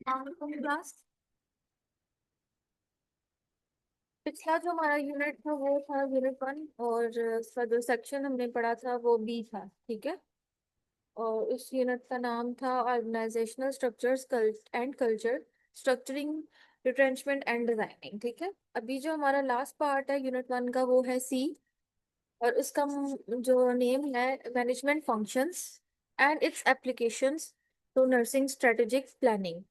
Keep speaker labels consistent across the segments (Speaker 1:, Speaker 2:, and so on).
Speaker 1: Class पिछला जो हमारा यूनिट था वो था यूनिट 1 और उसका जो सेक्शन हमने पढ़ा था वो बी था। ठीक है। और उस यूनिट का नाम था organisational structures and culture, structuring, retrenchment and designing. ठीक है। अभी जो हमारा लास्ट पार्ट है यूनिट 1 का वो है सी, और उसका जो नेम है management functions and its applications to nursing strategic planning.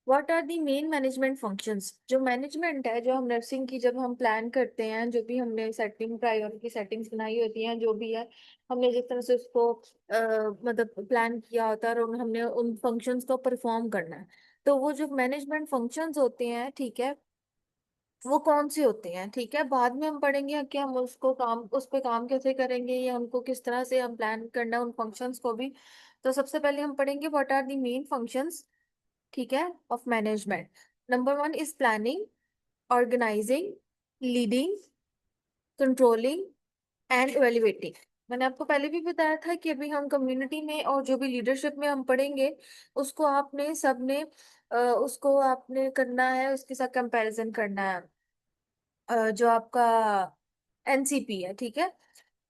Speaker 1: What are the main management functions. जो मैनेजमेंट है, जो हम नर्सिंग की जब हम प्लान करते हैं, जो भी हमने सेटिंग प्रायोरिटी सेटिंग्स बनाई होती हैं, जो भी है हमने जिस तरह से उसको मतलब प्लान किया होता है और हमने उन फंक्शंस को परफॉर्म करना है। तो वो जो मैनेजमेंट फंक्शंस होते हैं, ठीक है, वो कौन से होते हैं। ठीक है। बाद में हम पढ़ेंगे कि हम उसको काम उस पे काम कैसे करेंगे या उनको किस तरह से हम प्लान करना है उन फंक्शंस को भी। तो सबसे पहले हम पढ़ेंगे what are the main functions, ठीक है, of management. Number 1 is planning, organising, leading, controlling and evaluating. मैंने आपको पहले भी बताया था कि अभी हम कम्युनिटी में और जो भी लीडरशिप में हम पढ़ेंगे उसको आपने सबने उसको आपने करना है, उसके साथ कंपैरिजन करना है। जो आपका एनसीपी है, ठीक है।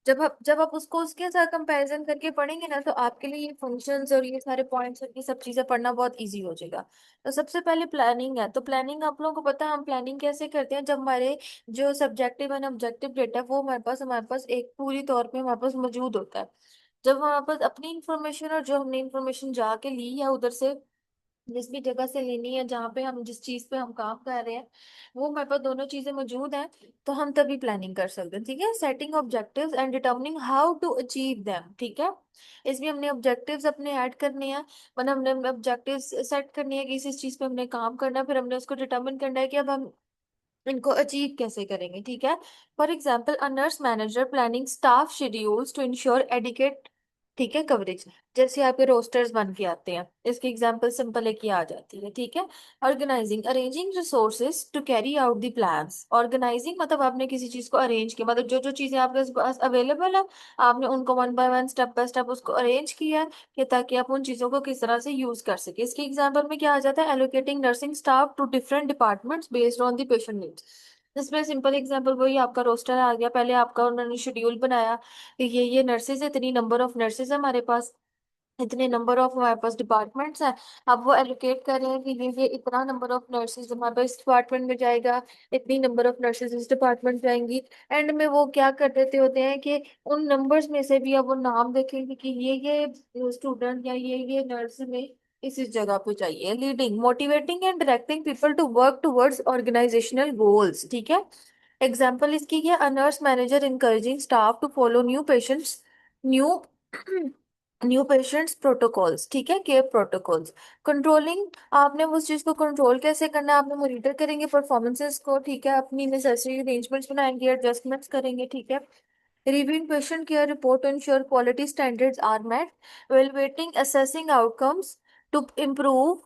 Speaker 1: जब आप उसको उसके साथ कंपैरिजन करके पढ़ेंगे ना, तो आपके लिए ये फंक्शंस और ये सारे पॉइंट्स और ये सब चीजें पढ़ना बहुत इजी हो जाएगा। तो सबसे पहले प्लानिंग है। तो प्लानिंग आप लोगों को पता है हम प्लानिंग कैसे करते हैं। जब हमारे जो सब्जेक्टिव एंड ऑब्जेक्टिव डेटा है वो हमारे पास एक पूरी तौर पे हमारे पास मौजूद होता है। जब हमारे पास अपनी इंफॉर्मेशन और जो हमने इंफॉर्मेशन जाके ली या उधर से जिस भी जगह से लेनी है, जहाँ पे हम जिस चीज पे हम काम कर रहे हैं, वो हमारे पास दोनों चीजें मौजूद हैं, तो हम तभी प्लानिंग कर सकते हैं। ठीक है। Setting objectives and determining how to achieve them. ठीक है। इसमें हमने ऑब्जेक्टिव्स अपने ऐड करने हैं, मतलब हमने ऑब्जेक्टिव्स सेट करनी है कि इस चीज पे हमने काम करना है, फिर हमने उसको डिटर्मिन करना है कि अब हम इनको अचीव कैसे करेंगे। ठीक है। For example a nurse manager planning staff schedules to ensure adequate, ठीक है, कवरेज। जैसे आपके रोस्टर्स बन के आते हैं, इसकी एग्जांपल सिंपल एक ही आ जाती है। ठीक है। Organising arranging resources to carry out the plans. Organising मतलब आपने किसी चीज को अरेंज किया, मतलब जो जो चीजें आपके पास अवेलेबल है आपने उनको one by one step by step उसको अरेंज किया है कि ताकि आप उन चीजों को किस तरह से यूज कर सके। इसके एग्जांपल में क्या आ जाता है, allocating nursing staff to different departments based on the patient needs. इसमें सिंपल एग्जांपल वही आपका रोस्टर आ गया, पहले आपका उन्होंने शेड्यूल बनाया कि ये नर्सेज है, इतनी नंबर ऑफ नर्सेज है हमारे पास, इतने नंबर ऑफ हमारे पास डिपार्टमेंट्स हैं। अब वो एलोकेट कर रहे हैं कि ये इतना नंबर ऑफ नर्सेज हमारे पास इस डिपार्टमेंट में जाएगा, इतनी नंबर ऑफ नर्सेज इस डिपार्टमेंट जाएंगी। एंड में वो क्या कर देते होते हैं कि उन नंबर्स में से भी अब वो नाम देखेंगे कि ये स्टूडेंट या ये नर्स में इस जगह पे चाहिए। Leading motivating and directing people to work towards organisational goals. ठीक है। एग्जाम्पल इसकी क्या, a nurse manager encouraging staff to follow new new patients protocols, ठीक है, केयर प्रोटोकॉल्स। कंट्रोलिंग, आपने उस चीज को कंट्रोल कैसे करना है, आपने मॉनिटर करेंगे परफॉर्मेंसेस को, ठीक है, अपनी नेसेसरी अरेंजमेंट्स बनाएंगे, एडजस्टमेंट्स करेंगे। ठीक है। Reviewing patient care report to ensure quality standards are met. evaluating assessing outcomes to improve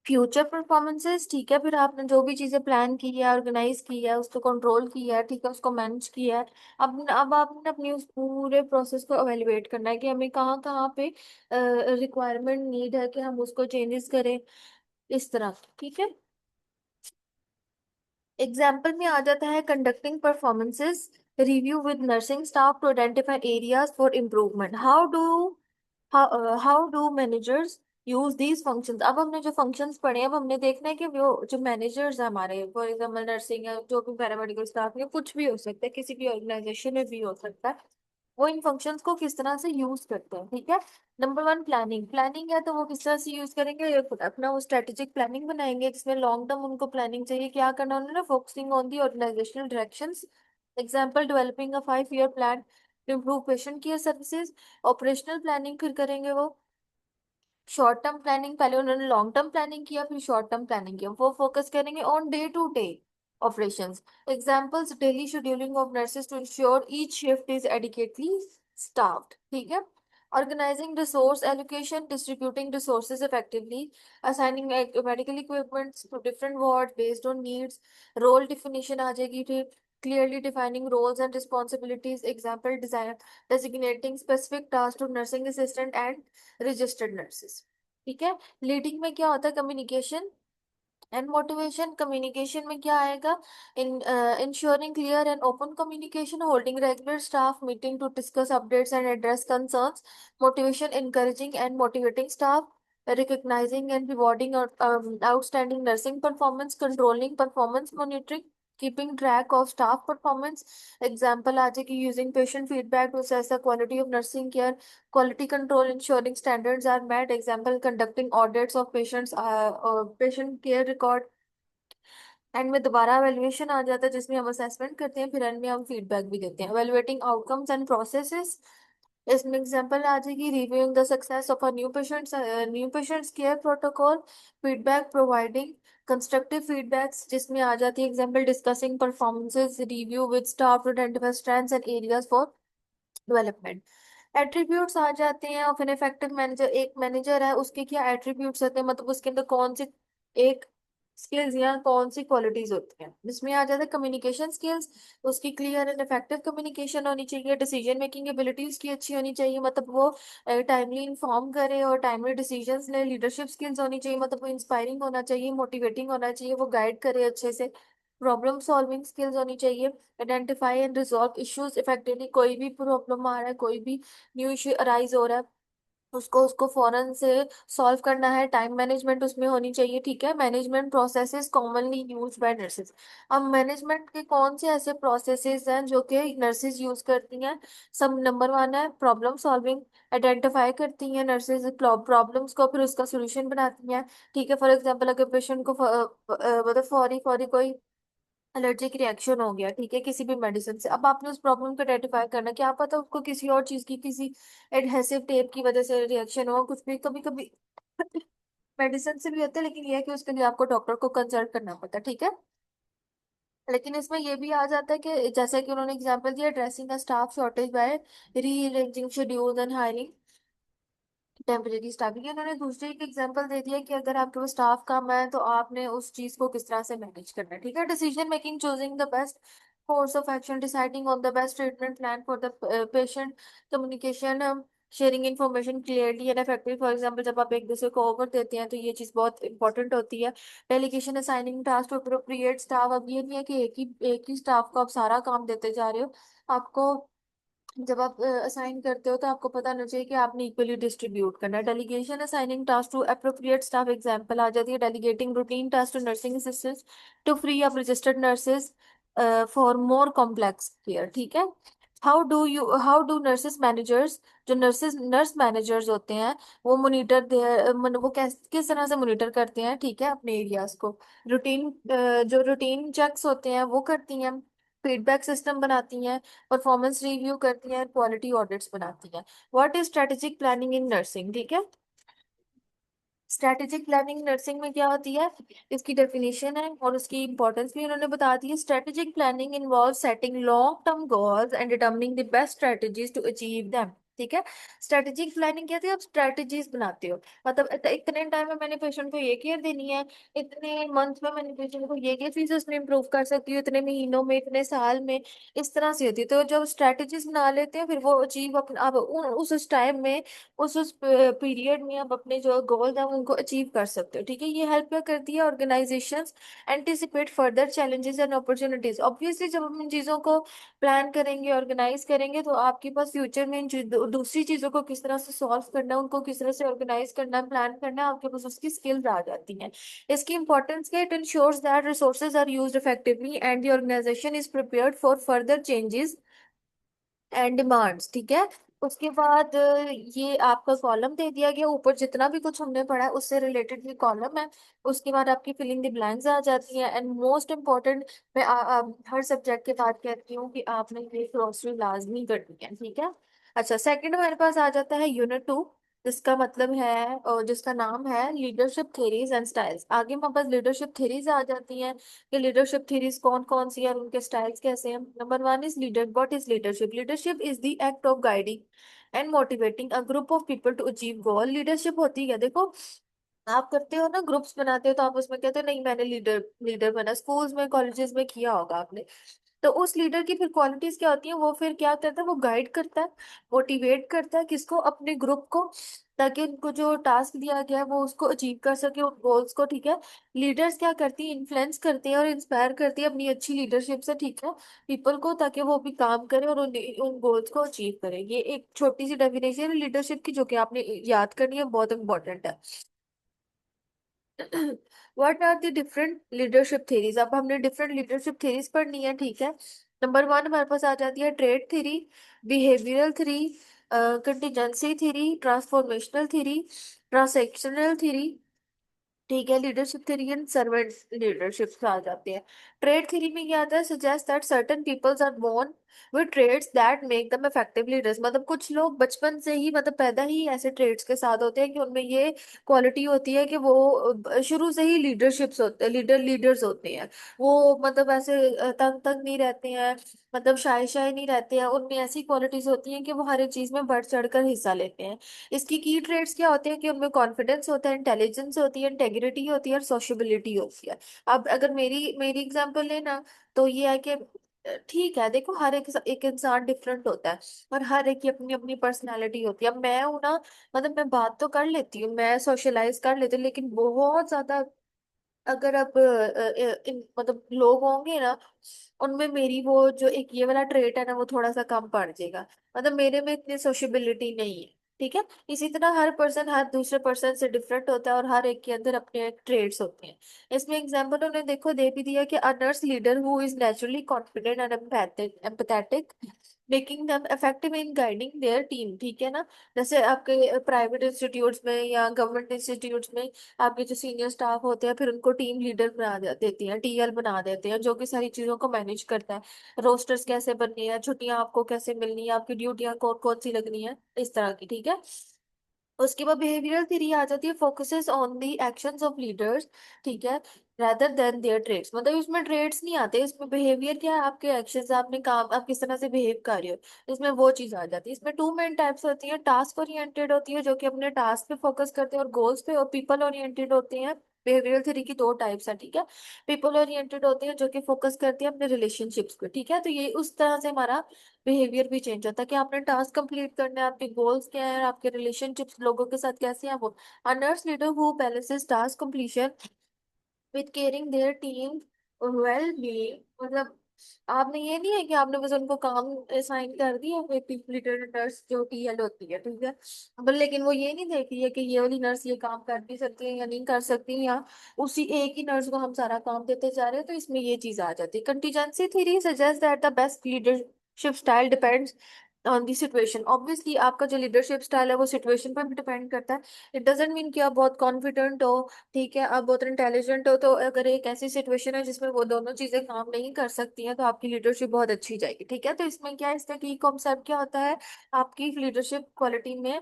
Speaker 1: future performances. ठीक है। फिर आपने जो भी चीजें प्लान की है, ऑर्गेनाइज की है, उसको कंट्रोल किया है, ठीक है, उसको मैनेज किया है, अब आपने अपनी उस पूरे प्रोसेस को एवेल्युएट करना है कि हमें कहाँ कहाँ पे रिक्वायरमेंट नीड है कि हम उसको चेंजेस करें, इस तरह। ठीक है। एग्जाम्पल में आ जाता है conducting performances review with nursing staff to identify areas for improvement. How do managers use these functions. अब हमने जो फंक्शंस पढ़े हैं, अब हमने देखना है कि वो जो मैनेजर्स हैं हमारे, फॉर एग्जाम्पल नर्सिंग है, जो भी पैरामेडिकल स्टाफ है, कुछ भी हो सकता है, किसी भी ऑर्गेनाइजेशन में भी हो सकता है, वो इन फंक्शंस को किस तरह से यूज करते हैं। ठीक है। Number 1 planning. प्लानिंग है तो वो किस तरह से यूज करेंगे, ये खुद अपना वो स्ट्रेटेजिक प्लानिंग बनाएंगे जिसमें लॉन्ग टर्म उनको प्लानिंग चाहिए, क्या करना उन्होंने, focusing on the organizational directions. Example developing a 5 year plan to improve patient care services. Operational planning फिर करेंगे वो। शॉर्ट टर्म प्लानिंग, पहले उन्होंने लॉन्ग टर्म प्लानिंग किया फिर शॉर्ट टर्म प्लानिंग किया, वो फोकस करेंगे on day to day operations. Examples daily scheduling of nurses to ensure each shift is adequately staffed. ठीक है। Organising resource allocation, distributing resources effectively, assigning medical equipments to different ward based on needs. Role definition आ जाएगी फिर, clearly defining roles and responsibilities, example design designating specific tasks to nursing assistant and registered nurses. ठीक है। Leading में क्या होता है, communication and motivation. Communication में क्या आएगा, in ensuring clear and open communication, holding regular staff meeting to discuss updates and address concerns. Motivation, encouraging and motivating staff, recognizing and rewarding outstanding nursing performance, controlling performance monitoring, keeping track of staff performance। Example आ जाएगी, using patient feedback to assess the quality of nursing care, quality control, ensuring standards are met। example, conducting audits of patient care record। And में दोबारा evaluation आ जाता है जिसमें हम assessment करते हैं, फिर एंड में हम फीडबैक भी देते हैं। एवेल्युएटिंग आउटकम्स एंड प्रोसेसेस, इसमें एग्जांपल आ जाएगी, reviewing the success of a new patients care protocol, feedback providing constructive feedbacks, जिसमें आ जाती है example, discussing performances review with staff to identify strengths and areas for development. Attributes आ जाते हैं ऑफ एन इफेक्टिव मैनेजर। एक manager है, उसके क्या एट्रीब्यूट्स होते हैं, मतलब उसके अंदर कौन सी एक स्किल्स या कौन सी क्वालिटीज होती हैं। जिसमें आ जाता है कम्युनिकेशन स्किल्स, उसकी क्लियर एंड इफेक्टिव कम्युनिकेशन होनी चाहिए। डिसीजन मेकिंग एबिलिटी उसकी अच्छी होनी चाहिए, मतलब वो टाइमली इन्फॉर्म करे और टाइमली डिसीजंस ले। लीडरशिप स्किल्स होनी चाहिए, मतलब वो इंस्पायरिंग होना चाहिए, मोटिवेटिंग होना चाहिए, वो गाइड करे अच्छे से। प्रॉब्लम सॉल्विंग स्किल्स होनी चाहिए, identify and resolve issues effectively. कोई भी प्रॉब्लम आ रहा है, कोई भी न्यू इश्यू अराइज हो रहा है, उसको उसको फौरन से सॉल्व करना है। टाइम मैनेजमेंट उसमें होनी चाहिए। ठीक है। Management processes commonly use by nurses. अब मैनेजमेंट के कौन से ऐसे प्रोसेसेस हैं जो कि नर्सेज यूज करती हैं। सब नंबर वन है प्रॉब्लम सॉल्विंग। आइडेंटिफाई करती हैं नर्सेज प्रॉब्लम्स को, फिर उसका सोल्यूशन बनाती हैं। ठीक है। फॉर एग्जांपल, अगर पेशेंट को मतलब फौरी फौरी कोई एलर्जिक रिएक्शन हो गया, ठीक है, किसी भी मेडिसिन से, अब आपने उस प्रॉब्लम को आइडेंटिफाई करना, क्या पता उसको किसी और चीज की, किसी एडहेसिव टेप की वजह से रिएक्शन हो, कुछ भी कभी कभी मेडिसिन से भी होता है, लेकिन ये है कि उसके लिए आपको डॉक्टर को कंसल्ट करना पड़ता है। ठीक है। लेकिन इसमें ये भी आ जाता है कि जैसे कि उन्होंने एग्जांपल दिया, ड्रेसिंग का staff shortage by rearranging schedules and hiring temporary staffing. उन्होंने दूसरे एक एग्जांपल दे दिया कि अगर आपके पास स्टाफ कम है तो आपने उस चीज को किस तरह से मैनेज करना है। ठीक है। Decision making, choosing the best course of action, deciding on the best treatment plan for the patient. Communication, sharing information clearly and effective. For example, जब आप एक दूसरे को ओवर देते हैं तो ये चीज बहुत इंपॉर्टेंट होती है। Delegation, assigning task to appropriate staff. अब ये नहीं है कि एक ही स्टाफ को आप सारा काम देते जा रहे हो। आपको जब आप असाइन करते हो तो आपको पता होना चाहिए कि आपने इक्वली डिस्ट्रीब्यूट करना है। Delegation, assigning task to appropriate staff. Example आ जाती है, delegating routine task to nursing assistants to free up registered nurses for more complex care. ठीक है। हाउ डू नर्सेस मैनेजर्स, जो नर्स मैनेजर्स होते हैं, वो मोनिटर वो किस तरह से मोनिटर करते हैं, ठीक है, अपने एरियाज को। रूटीन, जो रूटीन चेक्स होते हैं वो करती हैं। फीडबैक सिस्टम बनाती हैं, परफॉर्मेंस रिव्यू करती हैं, क्वालिटी ऑडिट्स बनाती हैं। What is strategic planning in nursing. ठीक है। स्ट्रेटेजिक प्लानिंग नर्सिंग में क्या होती है, इसकी डेफिनेशन है और उसकी इंपॉर्टेंस भी उन्होंने बता दी है। Strategic planning involve setting long term goals and determining the best strategies to achieve them. ठीक है। स्ट्रेटेजिक प्लानिंग कहते हैं आप स्ट्रेटजीज बनाते हो, मतलब इतने टाइम में मैंने पेशेंट को ये केयर देनी है, इतने मंथ में मैंने पेशेंट को ये चीज उसमें इम्प्रूव कर सकती हूँ, इतने महीनों में, इतने साल में, इस तरह से होती है। तो जब स्ट्रेटजीज बना लेते हैं फिर वो अचीव अपना आप उस टाइम में, उस पीरियड में आप अपने जो गोल है उनको अचीव कर सकते हो। ठीक है। ये हेल्प क्या करती है, organisations anticipate further challenges and opportunities. Obviously जब हम इन चीजों को प्लान करेंगे, ऑर्गेनाइज करेंगे, तो आपके पास फ्यूचर में दूसरी चीजों को किस तरह से सॉल्व करना है, उनको किस तरह से ऑर्गेनाइज करना है, प्लान करना है, आपके पास उसकी स्किल्स आ जाती हैं। इसकी इंपॉर्टेंस क्या है, it ensures that resources are used effectively and the organization is prepared for further changes and demands. ठीक है। उसके बाद ये आपका कॉलम दे दिया गया, ऊपर जितना भी कुछ हमने पढ़ा है उससे रिलेटेड ये कॉलम है। उसके बाद आपकी फिलिंग द ब्लैंक्स आ जाती हैं। एंड मोस्ट इम्पोर्टेंट, मैं हर सब्जेक्ट के बाद कहती हूँ कि आपने ये ग्लोसरी लाजमी करनी है। ठीक है। अच्छा, सेकंड हमारे पास आ जाता है यूनिट 2, जिसका मतलब है और जिसका नाम है लीडरशिप थ्योरीज एंड स्टाइल्स। आगे हमारे पास लीडरशिप थ्योरीज आ जाती हैं कि लीडरशिप थ्योरीज कौन कौन सी है और उनके स्टाइल्स कैसे हैं। Number one is leader. What is leadership. Leadership is the act of guiding and motivating a group of people to achieve goal. Leadership होती है, देखो, आप करते हो ना, ग्रुप्स बनाते हो तो आप उसमें कहते हो नहीं मैंने लीडर लीडर बना, स्कूल्स में कॉलेजेस में किया होगा आपने। तो उस लीडर की फिर क्वालिटीज क्या होती है, वो फिर क्या करता है, वो गाइड करता है, मोटिवेट करता है किसको, अपने ग्रुप को, ताकि उनको जो टास्क दिया गया है वो उसको अचीव कर सके, उन गोल्स को, ठीक है। लीडर्स क्या करती है, इन्फ्लुएंस करती है और इंस्पायर करती है अपनी अच्छी लीडरशिप से, ठीक है, पीपल को, ताकि वो भी काम करे और उन गोल्स को अचीव करे। ये एक छोटी सी डेफिनेशन है लीडरशिप की, जो कि आपने याद करनी है, बहुत इंपॉर्टेंट है। What are the different leadership theories, अब हमने डिफरेंट लीडरशिप थेरीज पढ़नी है, ठीक है। नंबर वन हमारे पास आ जाती है trait theory, behavioural theory, contingency theory, transformational theory, transactional theory, ठीक है। Leadership theory and servant leadership आ जाते हैं। ट्रेड थ्योरी में क्या आता है, suggest that certain peoples are born with traits that make them effective leaders, मतलब कुछ लोग बचपन से ही, मतलब पैदा ही ऐसे ट्रेड्स के साथ होते हैं कि उनमें ये क्वालिटी होती है कि वो शुरू से ही लीडरशिप्स होते लीडर्स होते हैं। वो मतलब ऐसे तंग तंग नहीं रहते हैं, मतलब शाय शाय नहीं रहते हैं, उनमें ऐसी क्वालिटीज होती हैं कि वो हर एक चीज में बढ़ चढ़ कर हिस्सा लेते हैं। इसकी की ट्रेड्स क्या होते हैं कि उनमें कॉन्फिडेंस होता है, इंटेलिजेंस होती है, इंटेग्रिटी होती है और सोशबिलिटी होती है। अब अगर मेरी मेरी एग्जांपल लेना, तो ये है कि ठीक है, देखो हर एक एक इंसान डिफरेंट होता है और हर एक की अपनी अपनी पर्सनालिटी होती है। अब मैं हूं ना, मतलब मैं बात तो कर लेती हूँ, मैं सोशलाइज कर लेती हूँ, लेकिन बहुत ज्यादा अगर अब मतलब लोग होंगे ना, उनमें मेरी वो जो एक ये वाला ट्रेट है ना, वो थोड़ा सा कम पड़ जाएगा, मतलब मेरे में इतनी सोशबिलिटी नहीं है, ठीक है। इसी तरह हर पर्सन हर दूसरे पर्सन से डिफरेंट होता है और हर एक के अंदर अपने एक ट्रेड्स होते हैं। इसमें एग्जाम्पल उन्होंने देखो दे भी दिया कि अ nurse leader who is naturally confident and empathetic making them effective in guiding their team, ठीक है ना। जैसे आपके प्राइवेट इंस्टीट्यूट्स में या गवर्नमेंट इंस्टीट्यूट्स में आपके जो सीनियर स्टाफ होते हैं, फिर उनको टीम लीडर बना देती हैं, टीएल बना देते हैं, जो कि सारी चीजों को मैनेज करता है। रोस्टर्स कैसे बननी है, छुट्टियां आपको कैसे मिलनी है, आपकी ड्यूटियां कौन कौन सी लगनी है, इस तरह की, ठीक है। उसके बाद बिहेवियरल थ्योरी आ जाती है, focuses on the actions of leaders, ठीक है, रादर देन देयर ट्रेड्स, मतलब इसमें ट्रेड्स नहीं आते, इसमें बिहेवियर क्या है, आपके एक्शंस, आपने काम, आप किस तरह से बिहेव कर रहे हो, इसमें वो चीज आ जाती है। इसमें टू मेन टाइप्स होती है, टास्क ओरिएंटेड होती है जो कि अपने टास्क पे फोकस करते हैं और गोल्स पे, और पीपल ओरिएंटेड होते हैं। बिहेवियरल थ्योरी की दो टाइप्स है, ठीक है। पीपल ओरिएंटेड होते हैं जो कि फोकस करते हैं अपने रिलेशनशिप्स पे, ठीक है। तो ये उस तरह से हमारा बिहेवियर भी चेंज होता है कि आपने टास्क कंप्लीट करना है, आपके गोल्स क्या है, आपके रिलेशनशिप्स लोगों के साथ कैसे हैं वो। A nurse leader who balances task completion with caring their team well being, मतलब आपने ये नहीं है कि आपने बस उनको काम असाइन कर दिया, एक लीडर नर्स जो टीएल होती है, ठीक है, पर लेकिन वो ये नहीं देख रही है कि ये वाली नर्स ये काम कर भी सकती है या नहीं कर सकती, या उसी एक ही नर्स को हम सारा काम देते जा रहे हैं, तो इसमें ये चीज आ जाती है। Contingency theory suggest that the best leadership style depends on the situation, obviously आपका जो लीडरशिप स्टाइल है वो सिचुएशन पर भी डिपेंड करता है। इट डजेंट मीन कि आप बहुत कॉन्फिडेंट हो, ठीक है, आप बहुत इंटेलिजेंट हो, तो अगर एक ऐसी सिचुएशन है जिसमें वो दोनों चीजें काम नहीं कर सकती हैं, तो आपकी लीडरशिप बहुत अच्छी जाएगी, ठीक है। तो इसमें क्या है, इसका की कॉन्सेप्ट क्या होता है, आपकी लीडरशिप क्वालिटी में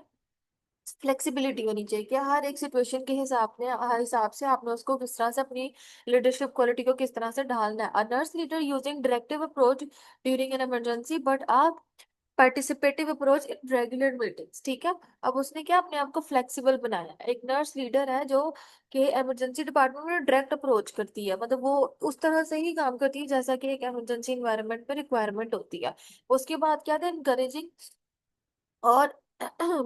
Speaker 1: फ्लेक्सिबिलिटी होनी चाहिए कि हर एक सिचुएशन के हिसाब से आपने उसको किस तरह से अपनी लीडरशिप क्वालिटी को किस तरह से ढालना है। A nurse leader using directive approach during an emergency but आप participative approach in regular meetings, ठीक है। अब उसने क्या अपने आप को फ्लेक्सिबल बनाया, एक नर्स लीडर है जो कि इमरजेंसी डिपार्टमेंट में डायरेक्ट अप्रोच करती है, मतलब वो उस तरह से ही काम करती है जैसा कि एक इमरजेंसी इन्वायरमेंट में रिक्वायरमेंट होती है। उसके बाद क्या था, इनकरेजिंग और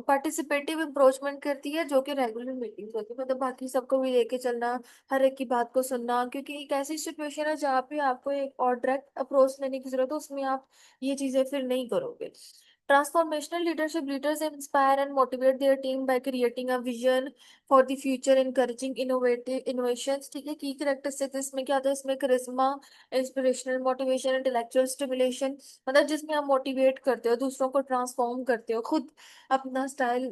Speaker 1: पार्टिसिपेटिव अप्रोचमेंट करती है, जो कि रेगुलर मीटिंग्स होती है, मतलब बाकी सबको भी लेके चलना, हर एक की बात को सुनना, क्योंकि एक ऐसी सिचुएशन है जहाँ पे आपको एक और डायरेक्ट अप्रोच लेने की जरूरत है, उसमें आप ये चीजें फिर नहीं करोगे। Transformational leadership leaders inspire and motivate their team by creating a vision for the future, encouraging innovative innovations, ठीक है। की कैरेक्टरिस्टिक्स इसमें क्या होता है, इसमें करिश्मा, इंस्पिरेशनल मोटिवेशन, इंटेलेक्चुअल स्टिमुलेशन, मतलब जिसमें आप मोटिवेट करते हो, दूसरों को ट्रांसफॉर्म करते हो, खुद अपना स्टाइल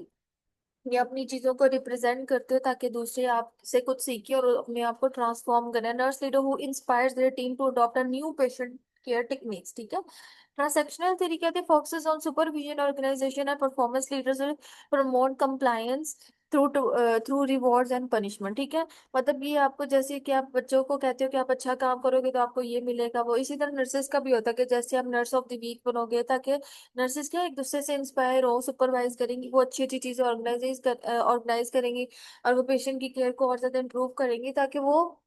Speaker 1: या अपनी चीजों को रिप्रेजेंट करते हो, ताकि दूसरे आपसे कुछ सीखे और अपने आप को ट्रांसफॉर्म करें। Nurse leader who inspires their team to adopt a new patient care techniques, ठीक है। ट्रांसैक्शनल थ्योरी कहते हैं focuses on supervision, organization and performance leaders will promote compliance through through rewards and punishment, ठीक है। मतलब ये आपको, जैसे कि आप बच्चों को कहते हो कि आप अच्छा काम करोगे तो आपको ये मिलेगा, वो इसी तरह नर्सेस का भी होता है कि जैसे आप नर्स ऑफ द वीक बनोगे, ताकि नर्सेस क्या एक दूसरे से इंस्पायर हो, सुपरवाइज करेंगी, वो अच्छी अच्छी चीजें ऑर्गेनाइज करेंगी और वो पेशेंट की केयर को और ज्यादा इम्प्रूव करेंगी, ताकि वो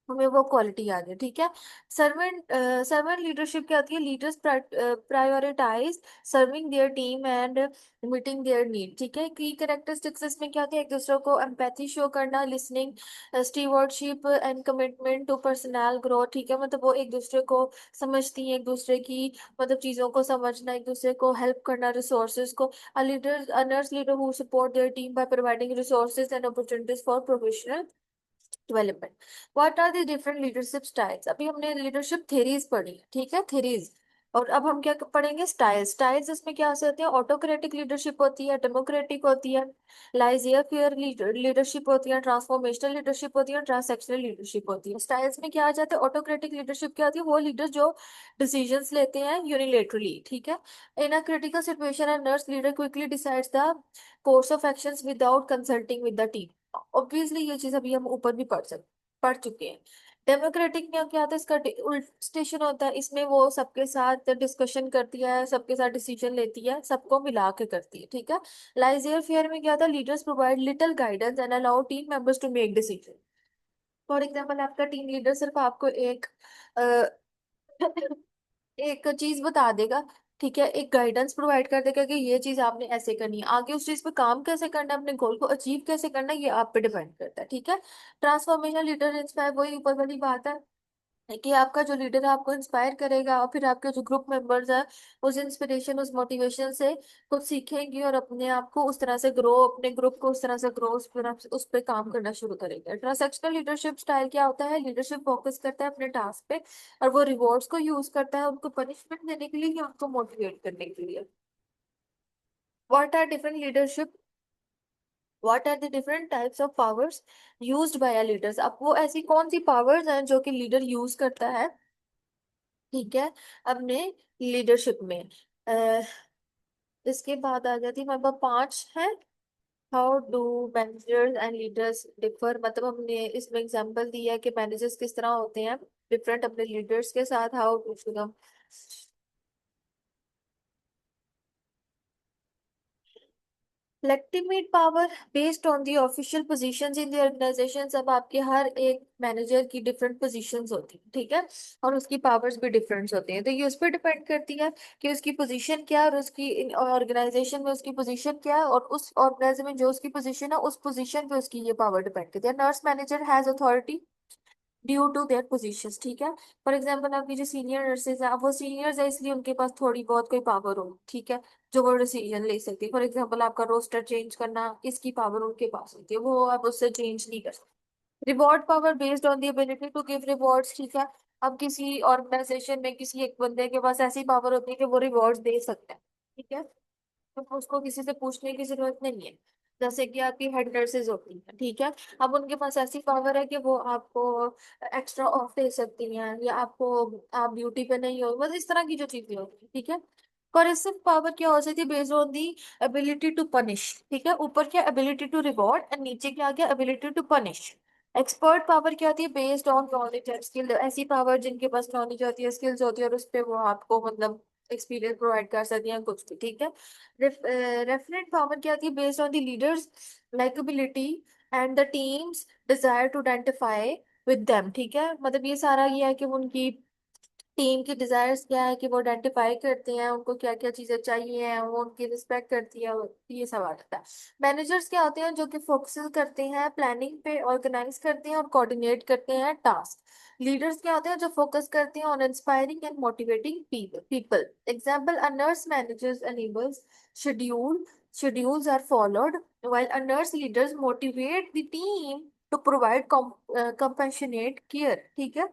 Speaker 1: हमें वो क्वालिटी आ गई, ठीक है। सर्वेंट सर्वेंट लीडरशिप क्या होती है? Leaders prioritize serving their team and meeting their need, ठीक है। की कैरेक्टरिस्टिक्स इसमें क्या होती है? एक दूसरे को एम्पैथी शो करना, listening, stewardship and commitment to personal growth, ठीक है। मतलब वो एक दूसरे को समझती है, एक दूसरे की मतलब चीजों को समझना, एक दूसरे को हेल्प करना, रिसोर्सेज को। A leader, a nurse leader who support their team by providing resources and opportunities for professional development. What are the different leadership styles? अभी हमने लीडरशिप थेरीज पढ़ी है, ठीक है, थेरीज। और अब हम क्या पढ़ेंगे? स्टाइल्स। स्टाइल्स इसमें क्या से होते हैं? ऑटोक्रेटिक लीडरशिप होती है, डेमोक्रेटिक होती है, लाइजियर फेयर लीडरशिप होती है, ट्रांसफॉर्मेशनल लीडरशिप होती है, ट्रांसैक्शनल लीडरशिप होती है। स्टाइल्स में क्या आ जाता है? ऑटोक्रेटिक लीडरशिप क्या होती है? वो लीडर जो डिसीजंस लेते हैं यूनिलेटरली, ठीक है। In a critical situation a nurse leader quickly decides the course of actions without consulting with the team. Obviously ये चीज अभी हम ऊपर भी पढ़ चुके हैं। डेमोक्रेटिक में क्या होता है? इसका उल्ट स्टेशन होता है, इसमें वो सबके साथ डिस्कशन करती है, सबके साथ डिसीजन लेती है, सबको मिला के करती है, ठीक है। लाइजियर फेयर में क्या होता है? Leaders provide little guidance and allow team members to make decision. For example, आपका टीम लीडर सिर्फ आपको एक चीज बता देगा, ठीक है, एक गाइडेंस प्रोवाइड कर देगा कि ये चीज आपने ऐसे करनी है, आगे उस चीज पे काम कैसे करना है, अपने गोल को अचीव कैसे करना है, ये आप पे डिपेंड करता है, ठीक है। ट्रांसफॉर्मेशन लीडर इंस्पायर, वही ऊपर वाली बात है कि आपका जो लीडर है आपको इंस्पायर करेगा, और फिर आपके जो ग्रुप मेंबर्स हैं उस इंस्पिरेशन, उस मोटिवेशन से कुछ सीखेंगे और अपने आप को उस तरह से ग्रो, अपने ग्रुप को उस तरह से ग्रो, उस पर काम करना शुरू करेंगे। ट्रांसैक्शनल लीडरशिप स्टाइल क्या होता है? लीडरशिप फोकस करता है अपने टास्क पे, और वो रिवॉर्ड्स को यूज करता है उनको पनिशमेंट देने के लिए या उनको मोटिवेट करने के लिए। What are different leadership what are the different types of powers used by leaders? अब वो ऐसी कौन सी पावर्स हैं जो कि लीडर यूज करता है, ठीक है, अपने लीडरशिप में। अह इसके बाद आ जाती है हमारे पास पांच है। How do managers and leaders differ? मतलब हमने इसमें एग्जांपल दिया है कि मैनेजर्स किस तरह होते हैं डिफरेंट अपने लीडर्स के साथ। How do legitimate power based on the official positions in the organization. अब आपके हर एक मैनेजर की डिफरेंट पोजीशंस होती है, ठीक है, और उसकी पावर्स भी डिफरेंट होती हैं, तो ये उस पर डिपेंड करती है कि उसकी पोजीशन क्या है और उसकी ऑर्गेनाइजेशन में उसकी पोजीशन क्या है, और उस ऑर्गेनाइजेशन में जो उसकी पोजीशन है उस पोजीशन पे उसकी ये पावर डिपेंड करती है। Nurse manager has authority due to their positions, ठीक है। फॉर एग्जांपल, आपकी जो सीनियर नर्सेज हैं, अब वो सीनियर्स है इसलिए उनके पास थोड़ी बहुत कोई पावर हो, ठीक है, जो वो डिसीजन ले सकती है। फॉर एग्जांपल, आपका रोस्टर चेंज करना, इसकी पावर उनके पास होती है, वो आप उससे चेंज नहीं कर सकते। Reward power based on the ability to give rewards, ठीक है। अब किसी ऑर्गेनाइजेशन में किसी एक बंदे के पास ऐसी पावर होती है कि वो रिवॉर्ड्स दे सकता है, ठीक है, तो उसको किसी से पूछने की जरूरत नहीं है। जैसे कि आपकी हेड नर्सेज होती हैं, ठीक है, अब उनके पास ऐसी पावर है कि वो आपको एक्स्ट्रा ऑफ दे सकती हैं, या आपको, आप ड्यूटी पे नहीं हो, बस इस तरह की जो चीजें होती हैं, ठीक है। कोerसिव पावर क्या हो सकती है? Based on the ability to punish, ठीक है, ऊपर क्या एबिलिटी टू रिवॉर्ड एंड नीचे क्या आ गया ability to punish. Expert power क्या होती है? Based on knowledge and skill, ऐसी पावर जिनके पास नॉलेज होती है, स्किल्स होती है, और उस पे वो आपको मतलब एक्सपीरियंस प्रोवाइड कर सकती हैं कुछ भी, ठीक है। रेफरेंट पावर क्या होती है? Based on the leader's likeability and the team's desire to identify with them, ठीक है। मतलब ये सारा ये है कि वो उनकी टीम की डिजायर्स क्या है कि वो आइडेंटिफाई करते हैं उनको क्या क्या चीजें चाहिए, वो उनकी रिस्पेक्ट करती है, ये सब आ जाता है। मैनेजर्स क्या होते हैं? जो कि फोकस करते हैं प्लानिंग पे, ऑर्गेनाइज करते हैं और कोऑर्डिनेट करते हैं टास्क। लीडर्स क्या होते हैं? जो फोकस करते हैं on inspiring and motivating people. Example, a nurse managers enables schedule schedules are followed, while a nurse leaders motivate the team to provide compassionate care, ठीक है।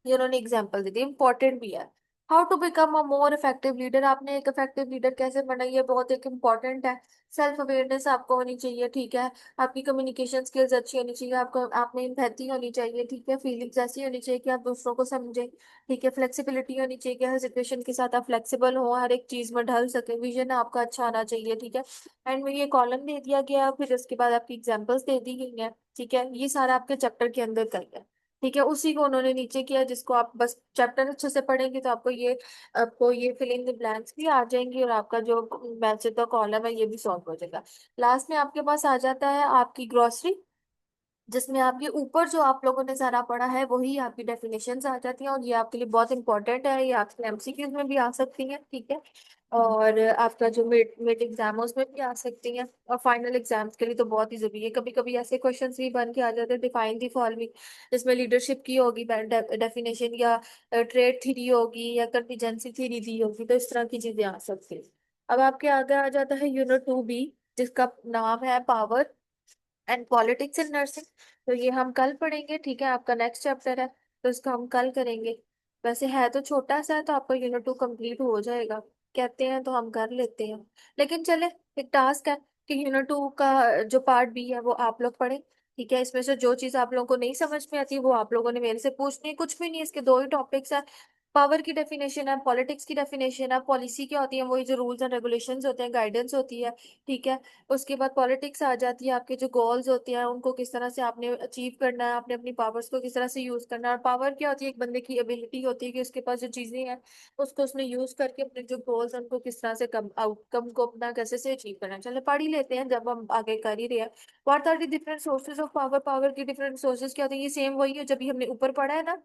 Speaker 1: ये उन्होंने एग्जाम्पल दे दी, इंपॉर्टेंट भी है। How to become a more effective leader? आपने एक effective leader कैसे बनना, ये बहुत एक इंपॉर्टेंट है। सेल्फ अवेयरनेस आपको होनी चाहिए, ठीक है, आपकी कम्युनिकेशन स्किल्स अच्छी होनी चाहिए, आपको आप में एम्पैथी होनी चाहिए, ठीक है, फीलिंग्स ऐसी होनी चाहिए कि आप दूसरों को समझें, ठीक है, फ्लेक्सिबिलिटी होनी चाहिए कि हर सिचुएशन के साथ आप फ्लेक्सिबल हो, हर एक चीज में ढल सके, विजन आपका अच्छा आना चाहिए, ठीक है। एंड में ये कॉलम दे दिया गया, फिर उसके बाद आपकी एग्जाम्पल्स दे दी गई हैं, ठीक है, ये सारा आपके चैप्टर के अंदर कर है, ठीक है, उसी को उन्होंने नीचे किया, जिसको आप बस चैप्टर अच्छे से पढ़ेंगे तो आपको ये फिल इन द ब्लैंक्स भी आ जाएंगी, और आपका जो मैच का कॉलम है ये भी सॉल्व हो जाएगा। लास्ट में आपके पास आ जाता है आपकी ग्रोसरी। जिसमें आपके ऊपर जो आप लोगों ने सारा पढ़ा है वही आपकी डेफिनेशंस आ जाती हैं, और ये आपके लिए बहुत इंपॉर्टेंट है, ये आपके एमसीक्यूज में भी आ सकती हैं, ठीक है। और आपका जो मिड मिड एग्जाम है उसमें भी आ सकती हैं, और फाइनल एग्जाम्स के लिए तो बहुत ही जरूरी है। कभी कभी ऐसे क्वेश्चंस भी बन के आ जाते हैं, डिफाइन दी फॉलोइंग, जिसमें लीडरशिप की होगी डेफिनेशन, या ट्रेड थ्योरी होगी, या कंटीजेंसी थ्योरी दी होगी, तो इस तरह की चीजें आ सकती हैं। अब आपके आगे आ जाता है यूनिट 2B, जिसका नाम है power and politics in nursing. तो ये हम कल पढ़ेंगे, ठीक है, आपका नेक्स्ट चैप्टर है, तो इसको हम कल करेंगे। वैसे है तो छोटा सा है, तो आपका यूनिट 2 कंप्लीट हो जाएगा, कहते हैं तो हम कर लेते हैं। लेकिन चले, एक टास्क है कि यूनिट 2 का जो पार्ट बी है वो आप लोग पढ़ें, ठीक है। इसमें से जो चीज आप लोगों को नहीं समझ में आती है वो आप लोगों ने मेरे से पूछनी है, कुछ भी नहीं, इसके दो ही टॉपिक्स है। पावर की डेफिनेशन है, पॉलिटिक्स की डेफिनेशन है, पॉलिसी क्या होती है, वही जो रूल्स एंड रेगुलेशंस होते हैं, गाइडेंस होती है, ठीक है। उसके बाद पॉलिटिक्स आ जाती है, आपके जो गोल्स होते हैं उनको किस तरह से आपने अचीव करना है, आपने अपनी पावर्स को किस तरह से यूज करना है। और पावर क्या होती है, एक बंदे की एबिलिटी होती है कि उसके पास जो चीजें हैं उसको उसने यूज करके अपने जो गोल्स हैं उनको किस तरह से कम आउटकम को अपना कैसे से अचीव करना है। चलो पढ़ ही लेते हैं जब हम आगे कर ही रहे हैं। What are the different sources of power, power की डिफरेंट सोर्सेज क्या होती है, ये सेम वही है जब भी हमने ऊपर पढ़ा है ना,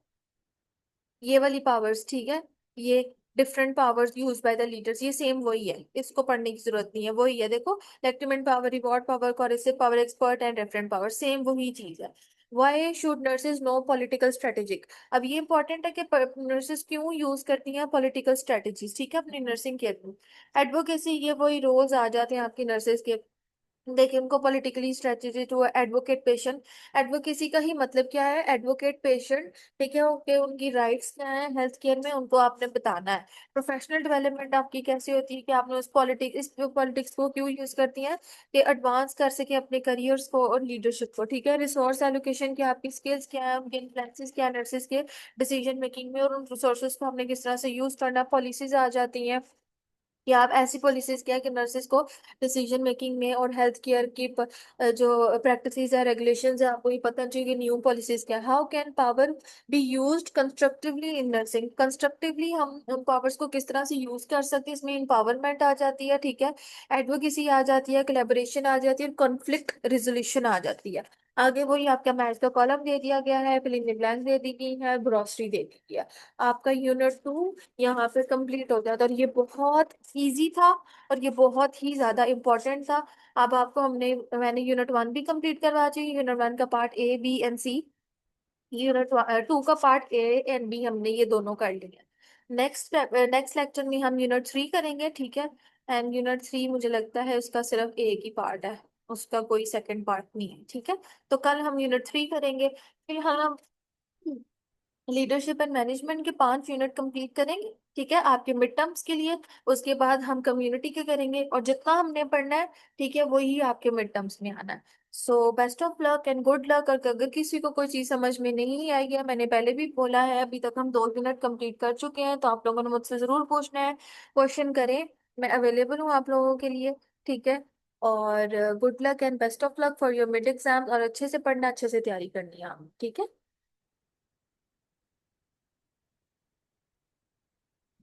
Speaker 1: ये वाली पावर्स, ठीक है। ये different powers use by the leaders, ये सेम वही है, इसको पढ़ने की जरूरत नहीं है, वही है देखो। Lieutenant power, reward power, coercive power, expert and referent power, same वही चीज है। Why should nurses know political strategic. अब ये इंपॉर्टेंट है कि नर्सेज क्यों यूज करती हैं पॉलिटिकल स्ट्रेटेजीज, ठीक है, अपनी नर्सिंग केयर में। एडवोकेसी, ये वही रोल्स आ जाते हैं आपकी नर्सेज के। देखिए उनको politically strategy to advocate patient, advocacy का ही मतलब क्या है, एडवोकेट पेशेंट, ठीक है, ओके, उनकी राइट्स क्या है हेल्थ केयर में, उनको आपने बताना है। प्रोफेशनल डेवलपमेंट आपकी कैसी होती है कि आपने उस पॉलिटिक्स को क्यों यूज करती हैं, कि एडवांस कर सके अपने करियर्स को और लीडरशिप को, ठीक है। रिसोर्स एलोकेशन की आपकी स्किल्स क्या है, उनके इन्फ्लुएंसेस क्या है नर्सेज के डिसीजन मेकिंग में, और उन रिसोर्सेज को हमने किस तरह से यूज करना, पॉलिसीज आ जाती हैं कि आप ऐसी पॉलिसीज क्या है कि नर्सेज को डिसीजन मेकिंग में और हेल्थ केयर की जो प्रैक्टिसेस है, रेगुलेशंस है, आपको ये पता चाहिए कि न्यू पॉलिसीज क्या है। How can power be used constructively in nursing, constructively हम उन पावर्स को किस तरह से यूज कर सकते हैं, इसमें इंपावरमेंट आ जाती है, ठीक है, एडवोकेसी आ जाती है, कोलैबोरेशन आ जाती है, कॉन्फ्लिक्ट रिजोल्यूशन आ जाती है। आगे वही आपका मैथ का कॉलम दे दिया गया है, फिल इन द ब्लैंक दे दी गई है, ग्रोसरी दे दी गई है। आपका यूनिट 2 यहाँ पे कंप्लीट हो जाता है, और ये बहुत इजी था, और ये बहुत ही ज्यादा इंपॉर्टेंट था। अब आपको मैंने यूनिट 1 भी कंप्लीट करवा चाहिए, यूनिट 1 का part A B and C, unit 2 का पार्ट A and B हमने ये दोनों कर लिया। नेक्स्ट लेक्चर में हम यूनिट 3 करेंगे, ठीक है। एंड यूनिट 3 मुझे लगता है उसका सिर्फ एक ही पार्ट है, उसका कोई सेकंड पार्ट नहीं है, ठीक है। तो कल हम यूनिट 3 करेंगे, फिर हम लीडरशिप एंड मैनेजमेंट के 5 यूनिट कंप्लीट करेंगे, ठीक है, आपके मिड टर्म्स के लिए। उसके बाद हम कम्युनिटी के करेंगे, और जितना हमने पढ़ना है, ठीक है, वही आपके मिड टर्म्स में आना है। So best of luck and good luck. और अगर किसी को कोई चीज समझ में नहीं आई है, मैंने पहले भी बोला है, अभी तक हम 2 यूनिट कंप्लीट कर चुके हैं, तो आप लोगों ने मुझसे जरूर पूछना है, क्वेश्चन करें, मैं अवेलेबल हूँ आप लोगों के लिए, ठीक है। और good luck and best of luck for your mid exam, और अच्छे से पढ़ना, अच्छे से तैयारी करनी है आप, ठीक है।